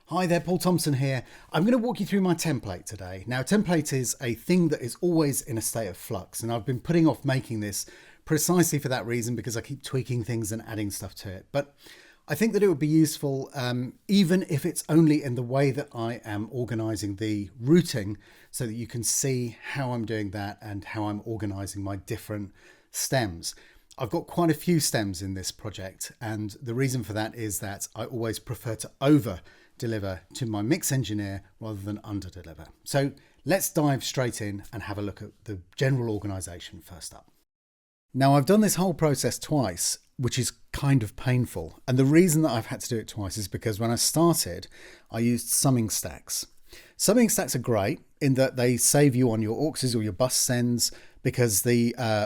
Hi there, Paul Thompson here. I'm going to walk you through my template today. Now, a template is a thing that is always in a state of flux, and I've been putting off making this precisely for that reason because I keep tweaking things and adding stuff to it. But I think that it would be useful, even if it's only in the way that I am organizing the routing, so that you can see how I'm doing that and how I'm organizing my different stems. I've got quite a few stems in this project, and the reason for that is that I always prefer to over deliver to my mix engineer rather than under deliver. So let's dive straight in and have a look at the general organization first up. Now, I've done this whole process twice, which is kind of painful. And the reason that I've had to do it twice is because when I started, I used summing stacks. Summing stacks are great in that they save you on your auxes or your bus sends, because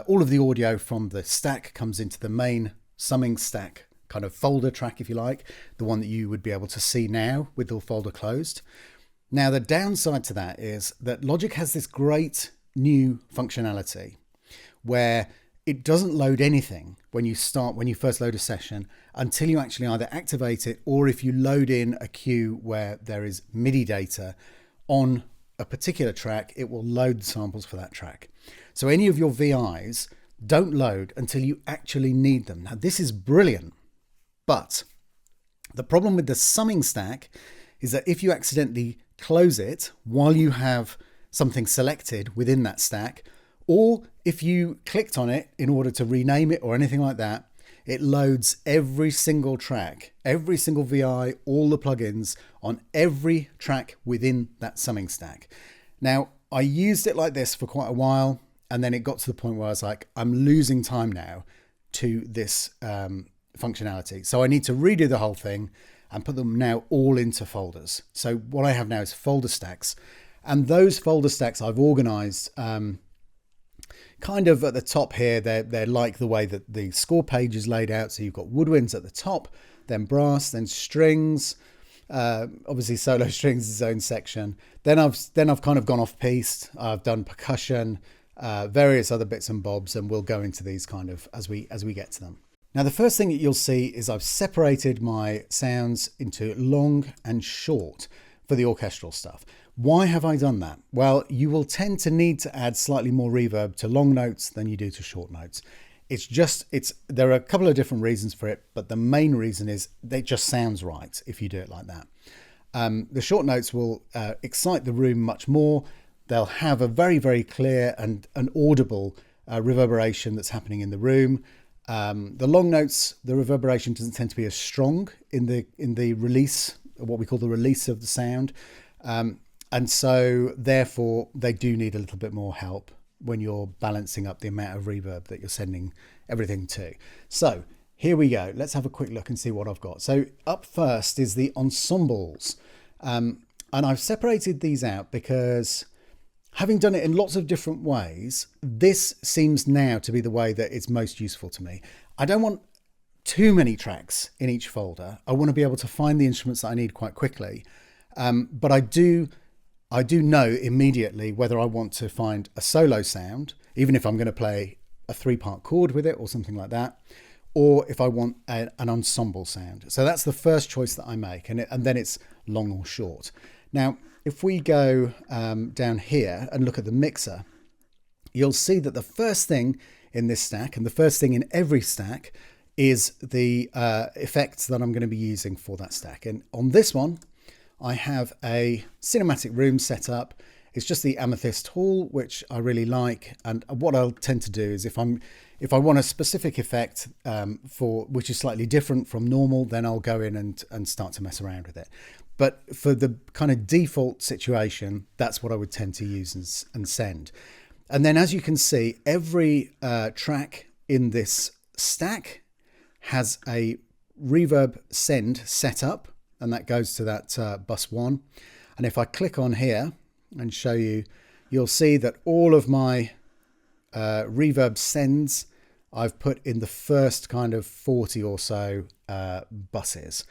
all of the audio from the stack comes into the main summing stack kind of folder track, if you like, the one that you would be able to see now with the folder closed. Now, the downside to that is that Logic has this great new functionality where it doesn't load anything when you first load a session until you actually either activate it, or if you load in a queue where there is MIDI data on a particular track, it will load the samples for that track. So any of your VIs don't load until you actually need them. Now, this is brilliant. But the problem with the summing stack is that if you accidentally close it while you have something selected within that stack, or if you clicked on it in order to rename it or anything like that, it loads every single track, every single VI, all the plugins on every track within that summing stack. Now, I used it like this for quite a while, and then it got to the point where I was like, I'm losing time now to this functionality. So I need to redo the whole thing and put them now all into folders. So what I have now is folder stacks, and those folder stacks I've organized kind of at the top here. They're like the way that the score page is laid out. So you've got woodwinds at the top, then brass, then strings, obviously solo strings is its own section. Then I've kind of gone off piste. I've done percussion, various other bits and bobs, and we'll go into these kind of as we get to them. Now, the first thing that you'll see is I've separated my sounds into long and short for the orchestral stuff. Why have I done that? Well, you will tend to need to add slightly more reverb to long notes than you do to short notes. There are a couple of different reasons for it, but the main reason is it just sounds right if you do it like that. The short notes will excite the room much more. They'll have a very, very clear and an audible reverberation that's happening in the room. The long notes, the reverberation doesn't tend to be as strong in the release, what we call the release of the sound. And so therefore they do need a little bit more help when you're balancing up the amount of reverb that you're sending everything to. So here we go. Let's have a quick look and see what I've got. So up first is the ensembles. And I've separated these out because, having done it in lots of different ways, this seems now to be the way that it's most useful to me. I don't want too many tracks in each folder. I want to be able to find the instruments that I need quite quickly. But I do know immediately whether I want to find a solo sound, even if I'm going to play a 3-part chord with it or something like that, or if I want an ensemble sound. So that's the first choice that I make, and then it's long or short. Now, if we go down here and look at the mixer, you'll see that the first thing in this stack, and the first thing in every stack, is the effects that I'm going to be using for that stack. And on this one, I have a cinematic room set up. It's just the Amethyst Hall, which I really like. And what I'll tend to do is if I want a specific effect which is slightly different from normal, then I'll go in and start to mess around with it. But for the kind of default situation, that's what I would tend to use and send. And then, as you can see, every track in this stack has a reverb send set up, and that goes to that bus 1. And if I click on here and show you, you'll see that all of my reverb sends I've put in the first kind of 40 or so buses.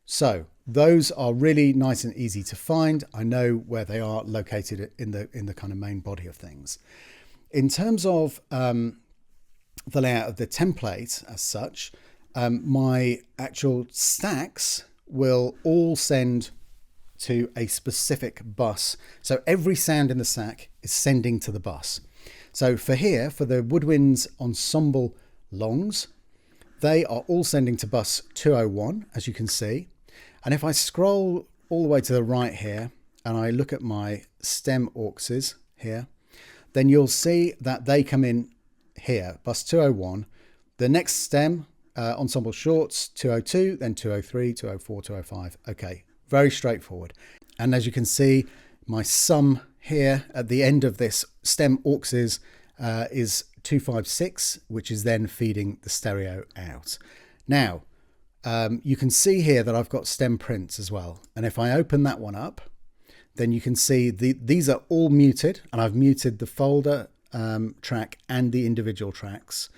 So those are really nice and easy to find. I know where they are located in the kind of main body of things. In terms of the layout of the template as such, my actual stacks will all send to a specific bus. So every sound in the stack is sending to the bus. So for here, for the Woodwind's Ensemble longs, they are all sending to bus 201, as you can see. And if I scroll all the way to the right here, and I look at my stem auxes here, then you'll see that they come in here, bus 201. The next stem, ensemble shorts, 202, then 203, 204, 205. Okay, very straightforward. And as you can see, my sum here at the end of this stem auxes is 256, which is then feeding the stereo out. Now, you can see here that I've got stem prints as well. And if I open that one up, then you can see these are all muted, and I've muted the folder track and the individual tracks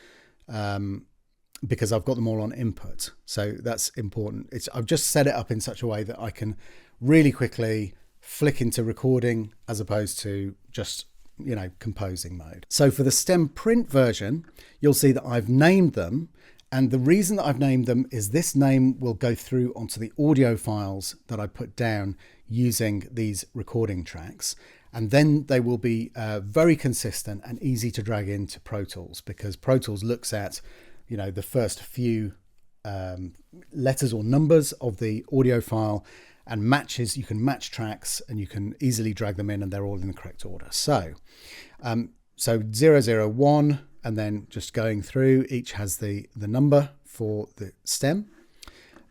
because I've got them all on input. So that's important. I've just set it up in such a way that I can really quickly flick into recording as opposed to just, you know, composing mode. So for the stem print version, you'll see that I've named them. And the reason that I've named them is this name will go through onto the audio files that I put down using these recording tracks. And then they will be very consistent and easy to drag into Pro Tools, because Pro Tools looks at, you know, the first few letters or numbers of the audio file and matches. You can match tracks and you can easily drag them in, and they're all in the correct order. So 001, and then just going through, each has the number for the stem.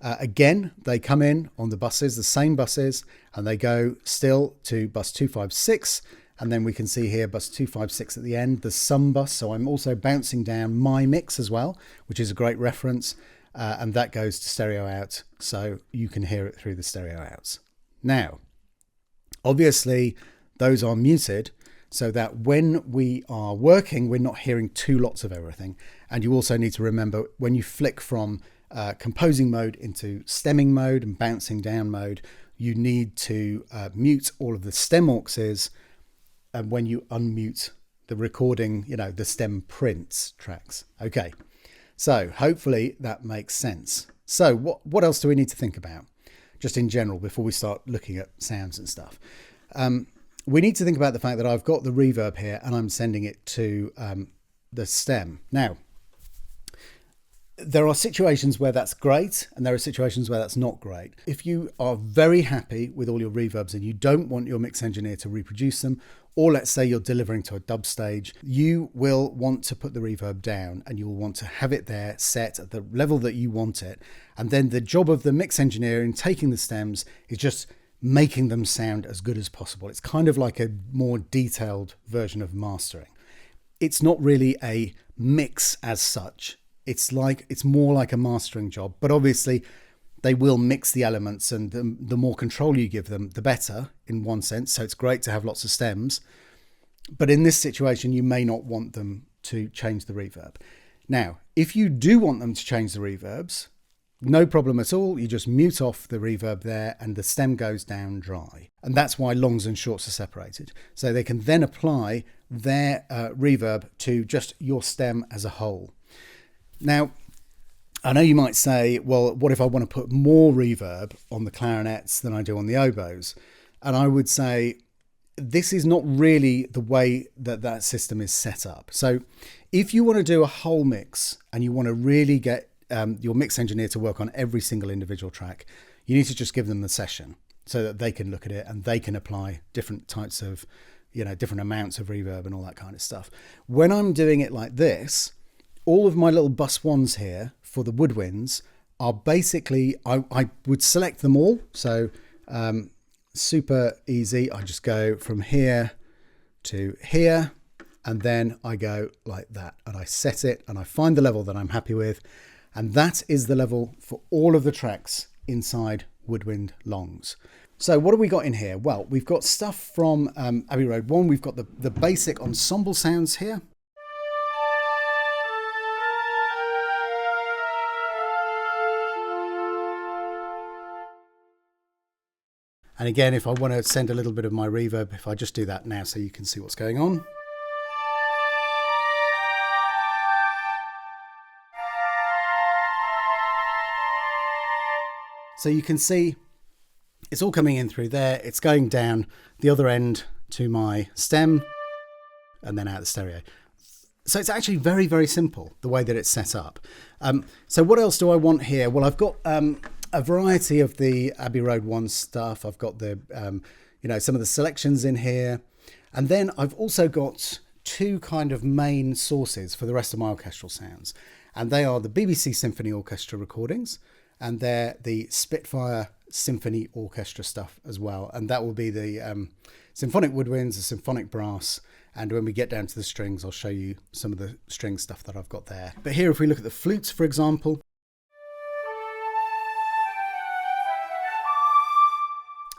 Again, they come in on the buses, the same buses, and they go still to bus 256. And then we can see here bus 256 at the end, the sum bus. So I'm also bouncing down my mix as well, which is a great reference. And that goes to stereo out, so you can hear it through the stereo outs. Now, obviously, those are muted so that when we are working, we're not hearing two lots of everything. And you also need to remember, when you flick from composing mode into stemming mode and bouncing down mode, you need to mute all of the stem auxes, and when you unmute the recording, you know, the stem prints tracks. Okay, so hopefully that makes sense. So what else do we need to think about, just in general, before we start looking at sounds and stuff? We need to think about the fact that I've got the reverb here and I'm sending it to the stem. Now, there are situations where that's great and there are situations where that's not great. If you are very happy with all your reverbs and you don't want your mix engineer to reproduce them, or let's say you're delivering to a dub stage, you will want to put the reverb down and you'll want to have it there set at the level that you want it. And then the job of the mix engineer in taking the stems is just making them sound as good as possible. It's kind of like a more detailed version of mastering. It's not really a mix as such. It's more like a mastering job, but obviously they will mix the elements, and the more control you give them, the better in one sense. So it's great to have lots of stems, but in this situation, you may not want them to change the reverb. Now, if you do want them to change the reverbs, no problem at all. You just mute off the reverb there and the stem goes down dry. And that's why longs and shorts are separated. So they can then apply their reverb to just your stem as a whole. Now, I know you might say, well, what if I want to put more reverb on the clarinets than I do on the oboes? And I would say this is not really the way that that system is set up. So if you want to do a whole mix and you want to really get your mix engineer to work on every single individual track, you need to just give them the session so that they can look at it and they can apply different types of, you know, different amounts of reverb and all that kind of stuff. When I'm doing it like this, all of my little bus ones here for the woodwinds are basically, I would select them all. So super easy. I just go from here to here, and then I go like that, and I set it and I find the level that I'm happy with. And that is the level for all of the tracks inside Woodwind Longs. So what have we got in here? Well, we've got stuff from Abbey Road 1. We've got the basic ensemble sounds here. And again, if I want to send a little bit of my reverb, if I just do that now so you can see what's going on. So you can see It's all coming in through there. It's going down the other end to my stem and then out the stereo. So it's actually very, very simple the way that it's set up. So what else do I want here? Well, I've got a variety of the Abbey Road 1 stuff. I've got the, some of the selections in here. And then I've also got two kind of main sources for the rest of my orchestral sounds. And they are the BBC Symphony Orchestra recordings, and they're the Spitfire Symphony Orchestra stuff as well. And that will be the symphonic woodwinds, the symphonic brass. And when we get down to the strings, I'll show you some of the string stuff that I've got there. But here, if we look at the flutes, for example,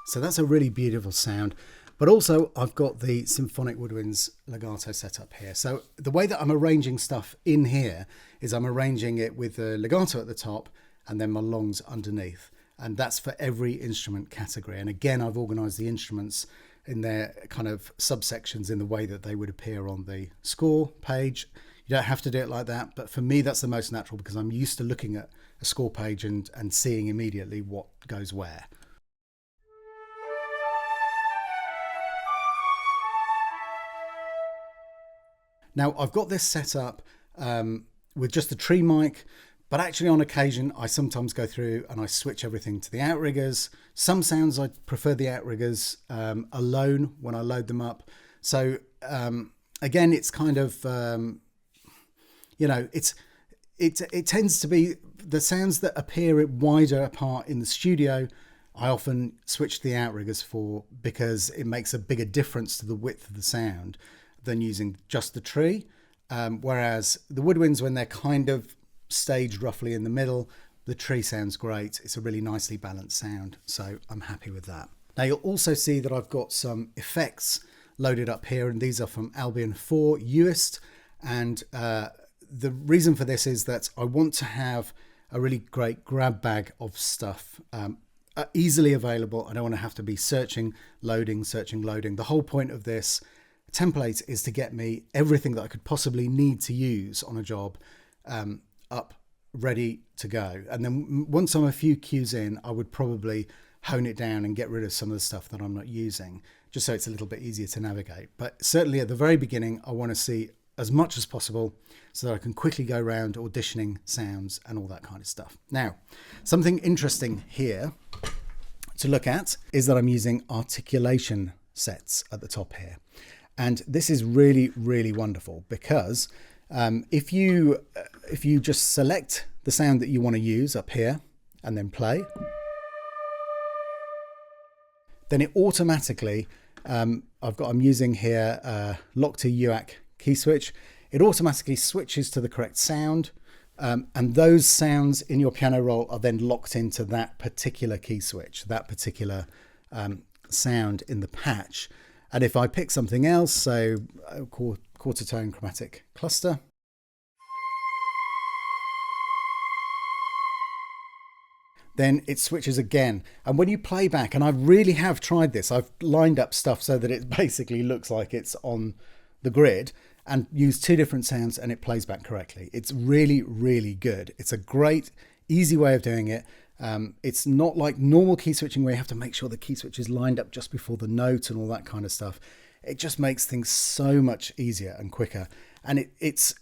so that's a really beautiful sound. But also I've got the symphonic woodwinds legato set up here. So the way that I'm arranging stuff in here is I'm arranging it with the legato at the top and then my longs underneath. And that's for every instrument category. And again, I've organized the instruments in their kind of subsections in the way that they would appear on the score page. You don't have to do it like that, but for me that's the most natural because I'm used to looking at a score page and seeing immediately what goes where. Now I've got this set up with just the tree mic, but actually on occasion I sometimes go through and I switch everything to the outriggers. Some sounds I prefer the outriggers alone when I load them up. So again, it's kind of, it tends to be the sounds that appear wider apart in the studio. I often switch to the outriggers for because it makes a bigger difference to the width of the sound than using just the tree. Whereas the woodwinds, when they're kind of staged roughly in the middle, the tree sounds great. It's a really nicely balanced sound, so I'm happy with that. Now you'll also see that I've got some effects loaded up here, and these are from Albion 4 Uist. And the reason for this is that I want to have a really great grab bag of stuff easily available. I don't want to have to be searching, loading. The whole point of this template is to get me everything that I could possibly need to use on a job up, ready to go. And then once I'm a few cues in, I would probably hone it down and get rid of some of the stuff that I'm not using, just so it's a little bit easier to navigate. But certainly at the very beginning, I want to see as much as possible so that I can quickly go around auditioning sounds and all that kind of stuff. Now, something interesting here to look at is that I'm using articulation sets at the top here. And this is really, really wonderful because if you just select the sound that you want to use up here and then play, then it automatically, I'm using here Locked UAC key switch. It automatically switches to the correct sound, and those sounds in your piano roll are then locked into that particular key switch, that particular sound in the patch. And if I pick something else, so a quarter tone chromatic cluster, then it switches again. And when you play back, and I really have tried this, I've lined up stuff so that it basically looks like it's on the grid and used two different sounds and it plays back correctly. It's really, really good. It's a great, easy way of doing it. It's not like normal key switching where you have to make sure the key switch is lined up just before the note and all that kind of stuff. It just makes things so much easier and quicker. And it's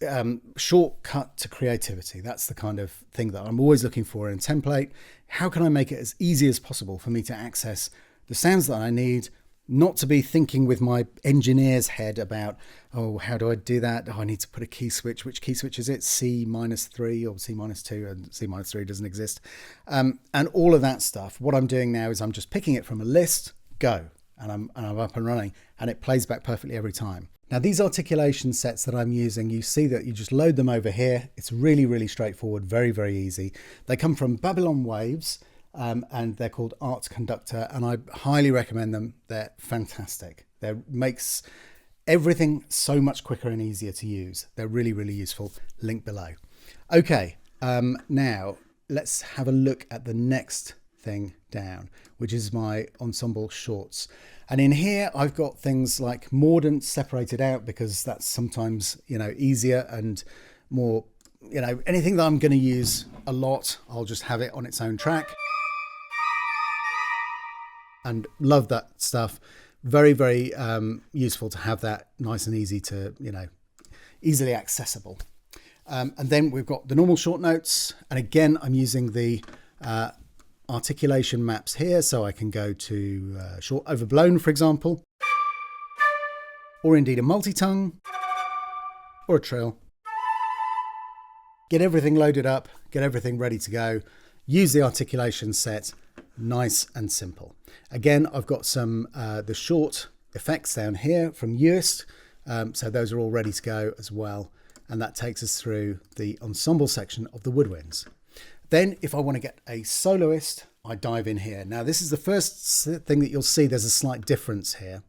shortcut to creativity. That's the kind of thing that I'm always looking for in a template. How can I make it as easy as possible for me to access the sounds that I need, not to be thinking with my engineer's head about, oh, how do I do that? Oh, I need to put a key switch. Which key switch is it? C-3 or C-2, and C-3 doesn't exist. And all of that stuff. What I'm doing now is I'm just picking it from a list, go, and I'm up and running, and it plays back perfectly every time. Now, these articulation sets that I'm using, you see that you just load them over here. It's really, really straightforward, very, very easy. They come from Babylon Waves. And they're called Art Conductor, and I highly recommend them. They're fantastic. They makes everything so much quicker and easier to use. They're really, really useful. Link below. Okay, now let's have a look at the next thing down, which is my ensemble shorts. And in here, I've got things like mordant separated out because that's sometimes, easier and more, anything that I'm going to use a lot, I'll just have it on its own track. and love that stuff. Very, very useful to have that nice and easy to, easily accessible. And then we've got the normal short notes. And again, I'm using the articulation maps here. So I can go to short overblown, for example, or indeed a multi-tongue or a trill. Get everything loaded up, get everything ready to go. Use the articulation set, nice and simple. Again, I've got some the short effects down here from Soloist. So those are all ready to go as well. And that takes us through the ensemble section of the woodwinds. Then if I want to get a soloist, I dive in here. Now this is the first thing that you'll see. There's a slight difference here.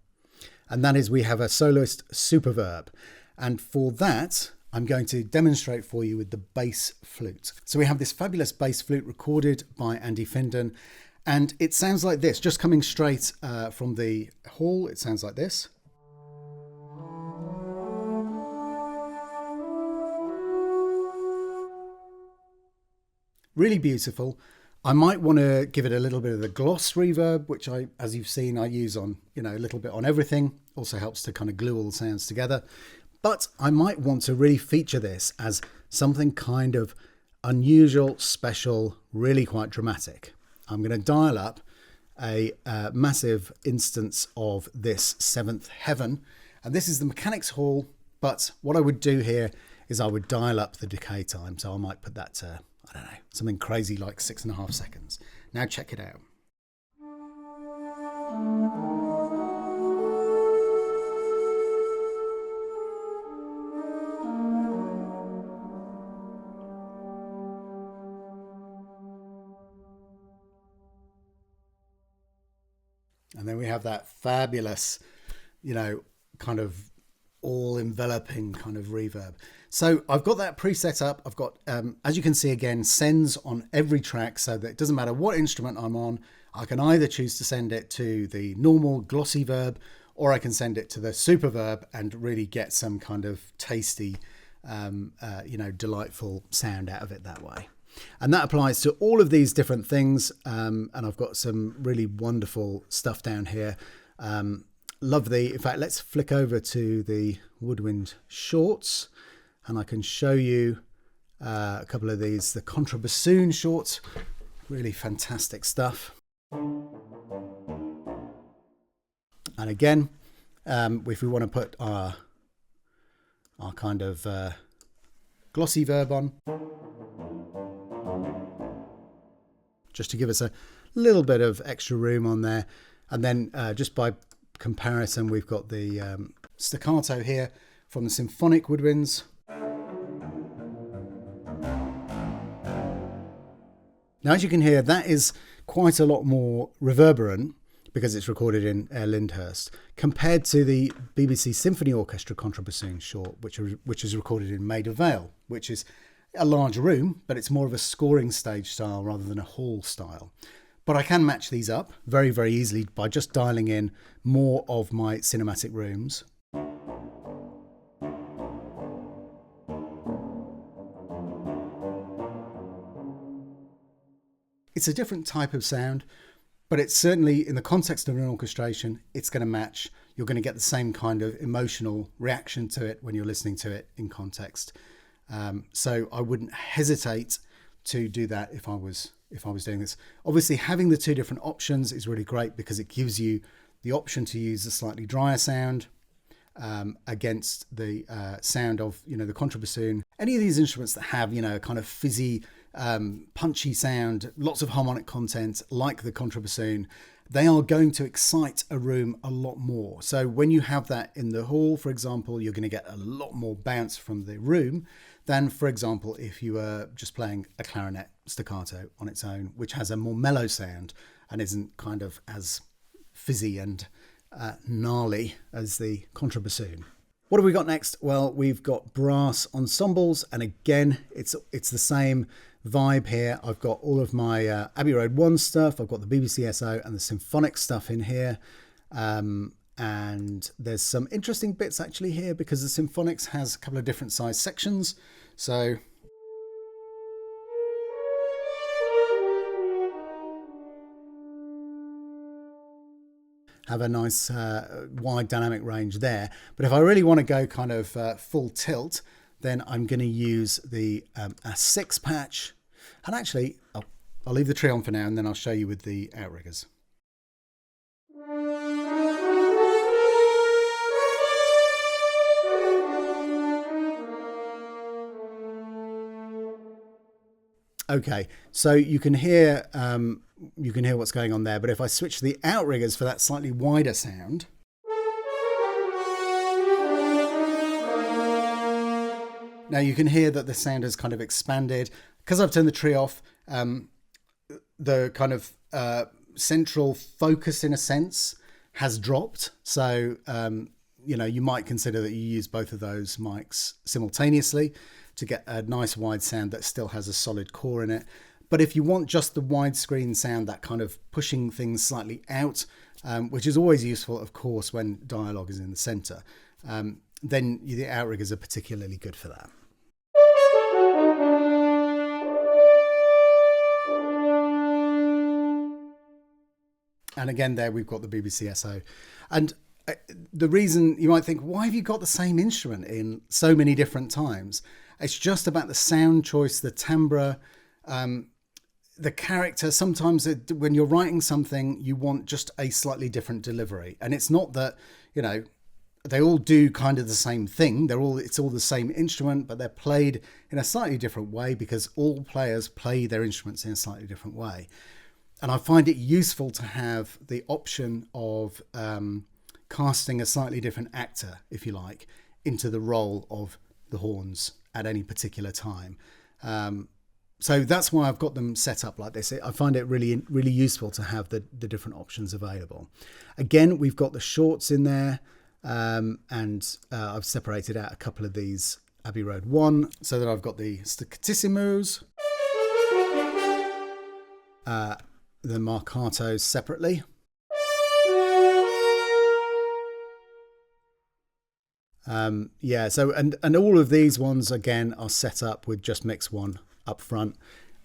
And that is we have a soloist superverb. And for that, I'm going to demonstrate for you with the bass flute. So we have this fabulous bass flute recorded by Andy Finden. And it sounds like this, just coming straight from the hall. It sounds like this. Really beautiful. I might want to give it a little bit of the gloss reverb, which as you've seen, I use on, a little bit on everything. Also helps to kind of glue all the sounds together. But I might want to really feature this as something kind of unusual, special, really quite dramatic. I'm going to dial up a massive instance of this seventh heaven. And this is the mechanics hall. But what I would do here is I would dial up the decay time. So I might put that to, I don't know, something crazy like 6.5 seconds. Now check it out. And then we have that fabulous, kind of all enveloping kind of reverb. So I've got that preset up. I've got, as you can see again, sends on every track so that it doesn't matter what instrument I'm on. I can either choose to send it to the normal glossy verb, or I can send it to the superverb and really get some kind of tasty, delightful sound out of it that way. And that applies to all of these different things. And I've got some really wonderful stuff down here. In fact, let's flick over to the Woodwind shorts and I can show you a couple of these, the contrabassoon shorts, really fantastic stuff. And again, if we want to put our kind of glossy verb on, just to give us a little bit of extra room on there. And then just by comparison, we've got the staccato here from the symphonic woodwinds. Now, as you can hear, that is quite a lot more reverberant because it's recorded in Lyndhurst compared to the BBC Symphony Orchestra contrabassoon short, which is recorded in Maida Vale, which is a large room, but it's more of a scoring stage style rather than a hall style. But I can match these up very, very easily by just dialing in more of my cinematic rooms. It's a different type of sound, but it's certainly, in the context of an orchestration, it's going to match. You're going to get the same kind of emotional reaction to it when you're listening to it in context. So I wouldn't hesitate to do that if I was doing this. Obviously, having the two different options is really great because it gives you the option to use a slightly drier sound against the sound of, the contrabassoon. Any of these instruments that have, a kind of fizzy, punchy sound, lots of harmonic content, like the contrabassoon, they are going to excite a room a lot more. So when you have that in the hall, for example, you're going to get a lot more bounce from the room than, for example, if you were just playing a clarinet staccato on its own, which has a more mellow sound and isn't kind of as fizzy and gnarly as the contrabassoon. What have we got next? Well, we've got brass ensembles, and again, it's the same vibe here. I've got all of my Abbey Road 1 stuff. I've got the BBC SO and the symphonic stuff in here. And there's some interesting bits actually here because the symphonics has a couple of different size sections. So have a nice wide dynamic range there. But if I really want to go kind of full tilt, then I'm going to use the A6 patch. And actually, I'll leave the tree on for now, and then I'll show you with the outriggers. Okay, so you can hear what's going on there, but if I switch to the outriggers for that slightly wider sound, now you can hear that the sound has kind of expanded. Because I've turned the tree off, the kind of central focus, in a sense, has dropped. So, you might consider that you use both of those mics simultaneously to get a nice wide sound that still has a solid core in it. But if you want just the widescreen sound, that kind of pushing things slightly out, which is always useful, of course, when dialogue is in the center, then the outriggers are particularly good for that. And again, there we've got the BBC SO. And the reason you might think, why have you got the same instrument in so many different times? It's just about the sound choice, the timbre, the character. Sometimes when you're writing something, you want just a slightly different delivery. And it's not that, they all do kind of the same thing. It's all the same instrument, but they're played in a slightly different way because all players play their instruments in a slightly different way. And I find it useful to have the option of casting a slightly different actor, if you like, into the role of the horns at any particular time. So that's why I've got them set up like this. I find it really, really useful to have the different options available. Again, we've got the shorts in there, and I've separated out a couple of these Abbey Road 1 so that I've got the staccattissimos, the marcatos separately. So and all of these ones again are set up with just mix 1 up front,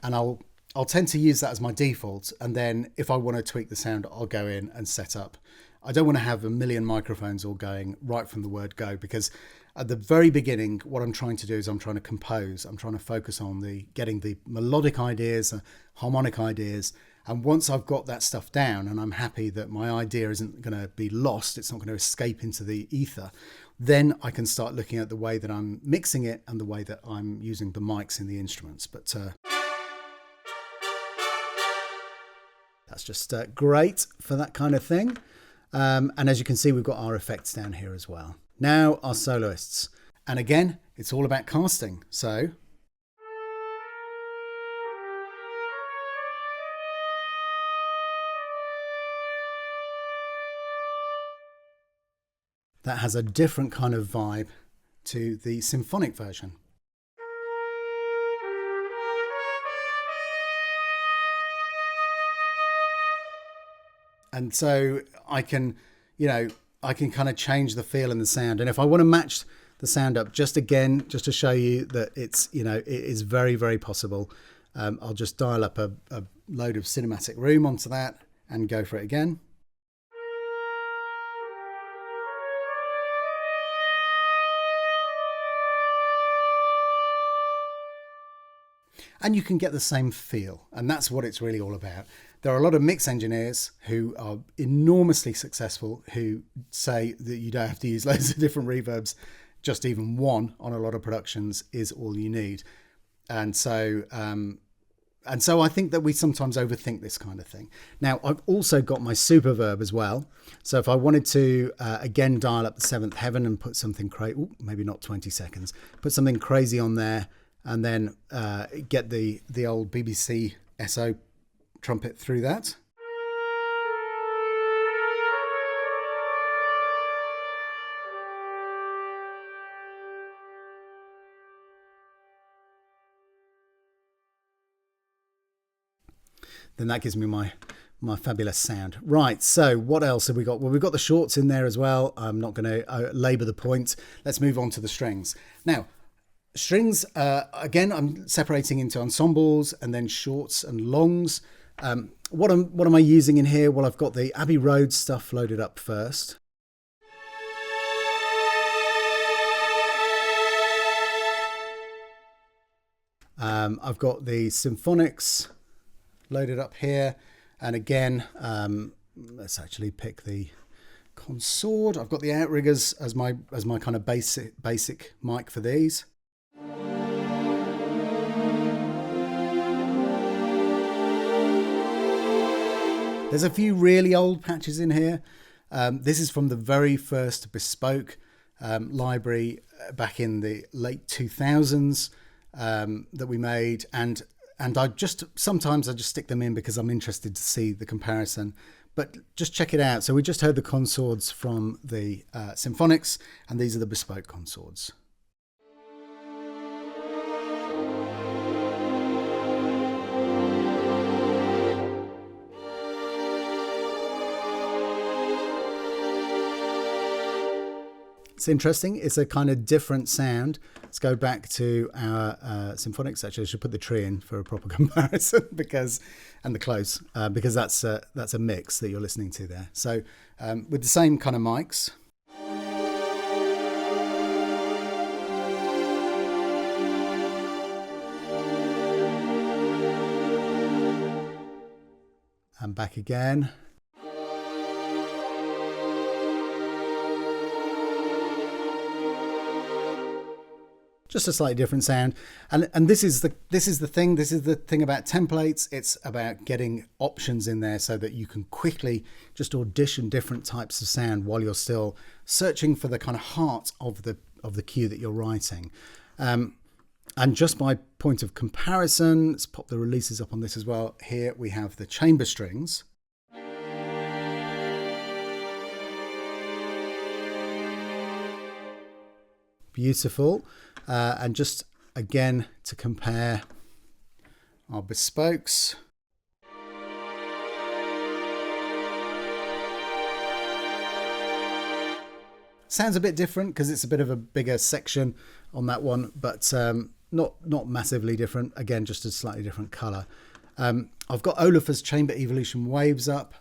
and I'll tend to use that as my default, and then if I want to tweak the sound, I'll go in and set up. I don't want to have a million microphones all going right from the word go, because at the very beginning what I'm trying to do is I'm trying to compose. I'm trying to focus on getting the melodic ideas, harmonic ideas. And once I've got that stuff down and I'm happy that my idea isn't going to be lost, it's not going to escape into the ether, then I can start looking at the way that I'm mixing it and the way that I'm using the mics in the instruments. But that's just great for that kind of thing. And as you can see, we've got our effects down here as well. Now our soloists. And again, it's all about casting. So that has a different kind of vibe to the symphonic version. And so I can kind of change the feel and the sound. And if I want to match the sound up, just to show you that it is very, very possible, I'll just dial up a load of cinematic room onto that and go for it again. And you can get the same feel, and that's what it's really all about. There are a lot of mix engineers who are enormously successful who say that you don't have to use loads of different reverbs, just even one on a lot of productions is all you need. And so I think that we sometimes overthink this kind of thing. Now, I've also got my superverb as well. So if I wanted to, again, dial up the seventh heaven and put something crazy, maybe not 20 seconds, put something crazy on there, and then get the old BBC SO trumpet through that. Then that gives me my fabulous sound. Right, so what else have we got? Well, we've got the shorts in there as well. I'm not going to labour the point. Let's move on to the strings. Now, strings, again, I'm separating into ensembles and then shorts and longs. What am I using in here? Well, I've got the Abbey Road stuff loaded up first. I've got the symphonics loaded up here, and again, let's actually pick the consort. I've got the outriggers as my kind of basic mic for these. There's a few really old patches in here. This is from the very first bespoke library back in the late 2000s that we made, and sometimes I just stick them in because I'm interested to see the comparison. But just check it out. So we just heard the consorts from the symphonics, and these are the bespoke consorts. It's interesting. It's a kind of different sound. Let's go back to our symphonics. Actually, I should put the tree in for a proper comparison and the close, because that's a mix that you're listening to there. So with the same kind of mics. And back again. Just a slightly different sound, and this is the thing about templates. It's about getting options in there so that you can quickly just audition different types of sound while you're still searching for the kind of heart of the cue that you're writing. And just by point of comparison, let's pop the releases up on this as well. Here we have the chamber strings. Beautiful. And just again to compare our bespokes. Sounds a bit different because it's a bit of a bigger section on that one, but not massively different. Again, just a slightly different colour. I've got Olafur's Chamber Evolution Waves up.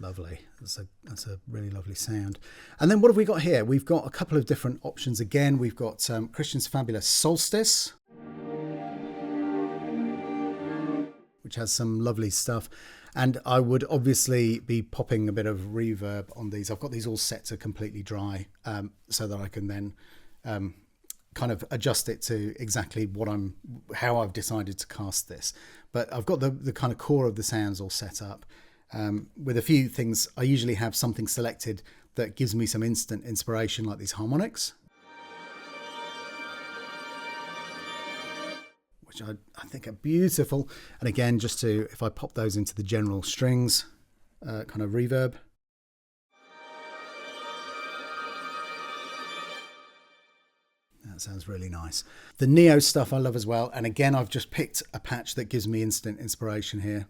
Lovely. That's a really lovely sound. And then what have we got here? We've got a couple of different options again. We've got Christian's fabulous Solstice, which has some lovely stuff. And I would obviously be popping a bit of reverb on these. I've got these all set to completely dry, so that I can then kind of adjust it to exactly how I've decided to cast this. But I've got the kind of core of the sounds all set up. With a few things, I usually have something selected that gives me some instant inspiration, like these harmonics, which I think are beautiful. And again, if I pop those into the general strings, kind of reverb. That sounds really nice. The Neo stuff I love as well. And again, I've just picked a patch that gives me instant inspiration here.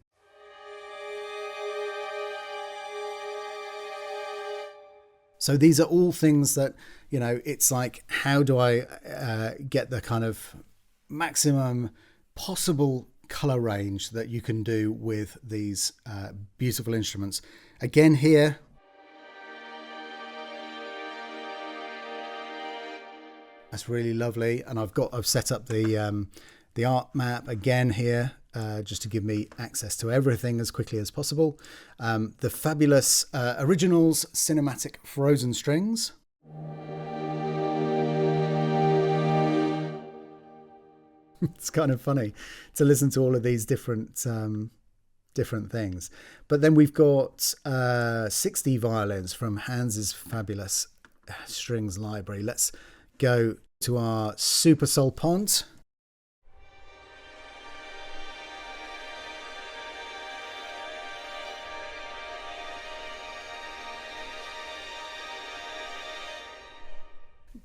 So these are all things that, it's like, how do I get the kind of maximum possible color range that you can do with these beautiful instruments. Again here, that's really lovely. And I've set up the art map again here, just to give me access to everything as quickly as possible. The fabulous Originals Cinematic Frozen Strings. It's kind of funny to listen to all of these different things. But then we've got 60 violins from Hans's fabulous strings library. Let's go to our Super Sol Pont.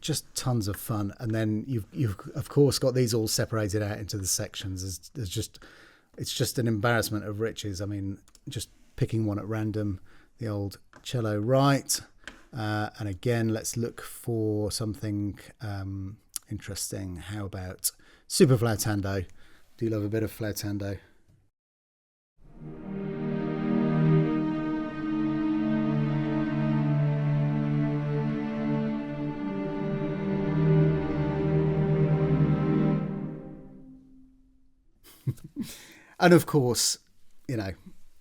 Just tons of fun. And then you've of course got these all separated out into the sections. It's just an embarrassment of riches. I mean, just picking one at random, the old cello right, and again let's look for something Interesting. How about super flautando? Do you love a bit of flautando? And of course, you know,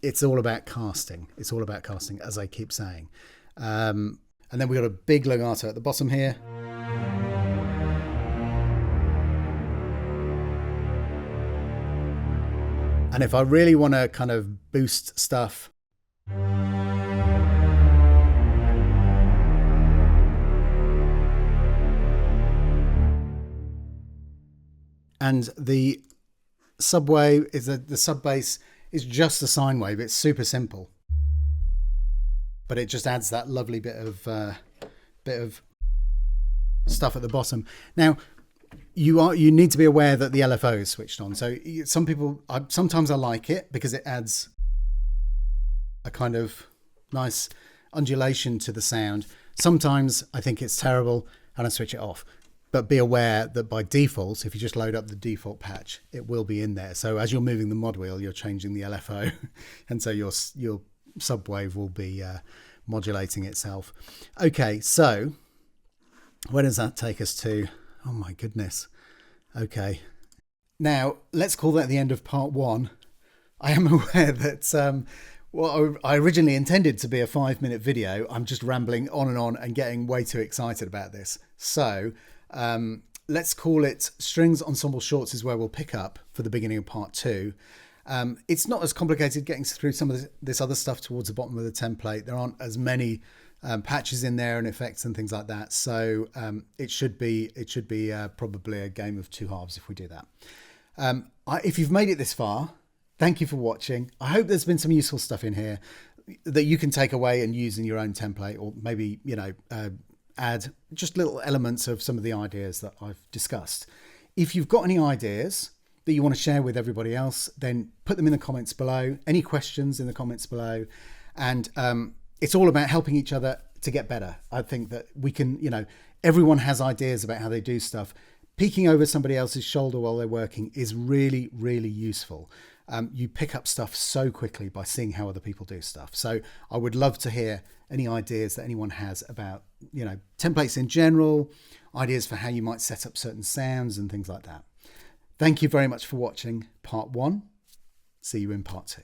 it's all about casting. It's all about casting, as I keep saying. And then we've got a big legato at the bottom here. And if I really want to kind of boost stuff, and the subwave is the sub bass is just a sine wave. It's super simple, but it just adds that lovely bit of stuff at the bottom. Now, you need to be aware that the LFO is switched on. So sometimes I like it because it adds a kind of nice undulation to the sound. Sometimes I think it's terrible and I switch it off. But be aware that by default, if you just load up the default patch, it will be in there. So as you're moving the mod wheel, you're changing the LFO, and so your subwave will be modulating itself. Okay, so where does that take us to? Oh my goodness. Okay, now let's call that the end of part 1. I am aware that I originally intended to be a 5-minute video. I'm just rambling on and getting way too excited about this. So let's call it Strings Ensemble Shorts is where we'll pick up for the beginning of part 2. It's not as complicated getting through some of this other stuff towards the bottom of the template. There aren't as many patches in there and effects and things like that. So it should be probably a game of 2 halves if we do that. If you've made it this far, thank you for watching. I hope there's been some useful stuff in here that you can take away and use in your own template, or maybe, add just little elements of some of the ideas that I've discussed. If you've got any ideas that you want to share with everybody else, then put them in the comments below. Any questions in the comments below. And it's all about helping each other to get better. I think that we can, everyone has ideas about how they do stuff. Peeking over somebody else's shoulder while they're working is really, really useful. You pick up stuff so quickly by seeing how other people do stuff. So I would love to hear any ideas that anyone has about, templates in general, ideas for how you might set up certain sounds and things like that. Thank you very much for watching part 1. See you in part 2.